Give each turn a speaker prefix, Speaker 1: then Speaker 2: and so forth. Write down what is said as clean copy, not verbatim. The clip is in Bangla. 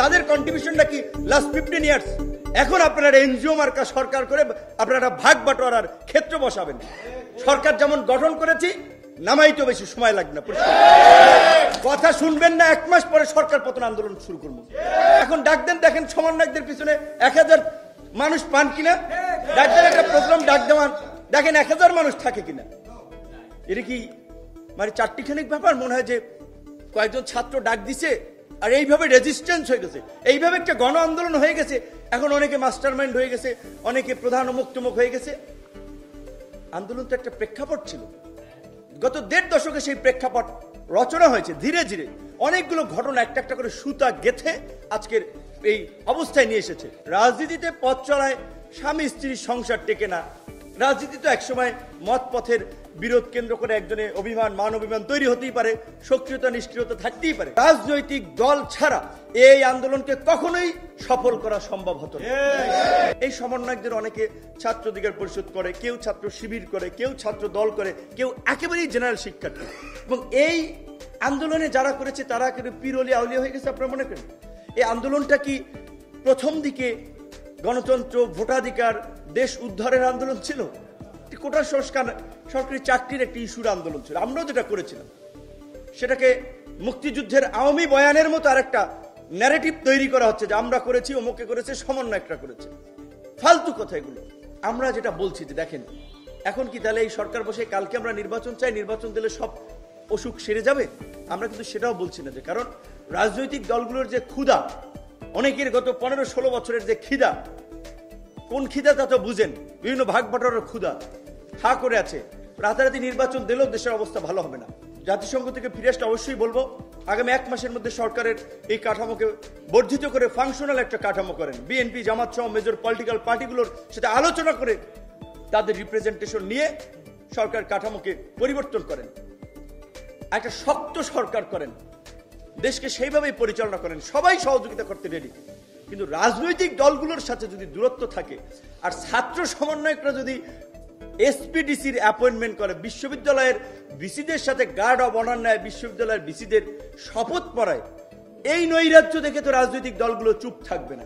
Speaker 1: যাদের কন্ট্রিবিউশনটা কি লাস্ট 15 ইয়ার্স, এখন আপনারা এনজিও মার্কা সরকার করে আপনারা ভাগ বাটোয়ারার ক্ষেত্র বসাবেন। সরকার যেমন গঠন করেছি, নামাইতে বেশি সময় লাগবে না। কথা শুনবেন না, 1 মাস পরে সরকার পতন আন্দোলন শুরু করবো। এখন ডাক দেন, দেখেন সমন্বয়কদের পিছনে 1000 মানুষ পান কিনা। ডাক দেন, একটা প্রোগ্রাম ডাক দেওয়ান, দেখেন 1000 মানুষ থাকে কিনা। এটা কি মানে চারটিখানিক ব্যাপার? মনে হয় যে কয়েকজন ছাত্র ডাক দিছে আর এইভাবে রেজিস্ট্যান্স হয়ে গেছে, এইভাবে একটা গণ আন্দোলন হয়ে গেছে। এখন অনেকে মাস্টারমাইন্ড হয়ে গেছে, অনেকে প্রধান মুক্তমুখ হয়ে গেছে। আন্দোলন তো একটা প্রেক্ষাপট ছিল, গত 1.5 দশকে সেই প্রেক্ষাপট রচনা হয়েছে। ধীরে ধীরে অনেকগুলো ঘটনা একটা একটা করে সুতা গেথে আজকের এই অবস্থায় নিয়ে এসেছে। রাজনীতিতে পথ চলায় স্বামী স্ত্রীর সংসার টেকে না। রাজনীতি তো একসময় মত পথের বিরোধ কেন্দ্র করে একজনের অভিমান মান অভিমান তৈরি হতেই পারে, সক্রিয়তা নিষ্ক্রিয়তা থাকতেই পারে। রাজনৈতিক দল ছাড়া এই আন্দোলনকে কখনোই সফল করা সম্ভব হতো না। এই সমন্বয়কদের অনেকে ছাত্র অধিকার পরিষদ করে, কেউ ছাত্র শিবির করে, কেউ ছাত্র দল করে, কেউ একেবারেই জেনারেল শিক্ষার্থী। এবং এই আন্দোলনে যারা করেছে তারা কিন্তু পীরলিয়া আউলিয়া হয়ে গেছে। আপনারা মনে করেন এই আন্দোলনটা কি প্রথম দিকে গণতন্ত্র, ভোটাধিকার, দেশ উদ্ধারের আন্দোলন ছিল? কোটা সংস্কার, সরকারি চাকরির একটি ইস্যুর আন্দোলন ছিল। আমরাও যেটা করেছিলাম সেটাকে মুক্তিযুদ্ধের আওয়ামী বয়ানের মতো আরেকটা ন্যারেটিভ তৈরি করা হচ্ছে যে আমরা করেছি, অমুকে করেছে, সমন্বয়করা করেছে। ফালতু কথা এগুলো। আমরা যেটা বলছি যে দেখেন, এখন কি তাহলে এই সরকার বসে কালকে আমরা নির্বাচন চাই, নির্বাচন দিলে সব অসুখ সেরে যাবে? আমরা কিন্তু সেটাও বলছি না। যে কারণ রাজনৈতিক দলগুলোর যে ক্ষুধা, অনেকের গত 15-16 বছরের যে খিদা, কোন খিদা তা তো বুঝেন, বিভিন্ন ভাগ বাটোয়ারার ক্ষুধা হা করে আছে। রাতারাতি নির্বাচন দিলেও দেশের অবস্থা ভালো হবে না। জাতিসংঘ থেকে ফিরে আসতে অবশ্যই বলবো আগামী 1 মাসের মধ্যে সরকারের এই কাঠামোকে বর্ধিত করে ফাংশনাল একটা কাঠামো করেন। বিএনপি, জামাত সহ মেজর পলিটিক্যাল পার্টিগুলোর সাথে আলোচনা করে তাদের রিপ্রেজেন্টেশন নিয়ে সরকার কাঠামোকে পরিবর্তন করেন, একটা শক্ত সরকার করেন, দেশকে সেইভাবেই পরিচালনা করেন। সবাই সহযোগিতা করতে রেডি। কিন্তু রাজনৈতিক দলগুলোর সাথে যদি দূরত্ব থাকে আর ছাত্র সমন্বয়করা যদি এসপিডিসির অ্যাপয়েন্টমেন্ট করে, বিশ্ববিদ্যালয়ের ভিসিদের সাথে গার্ড অব অনার নেয়, বিশ্ববিদ্যালয়ের ভিসিদের শপথ পড়ায়, এই নৈরাজ্য দেখে তো রাজনৈতিক দলগুলো চুপ থাকবে না।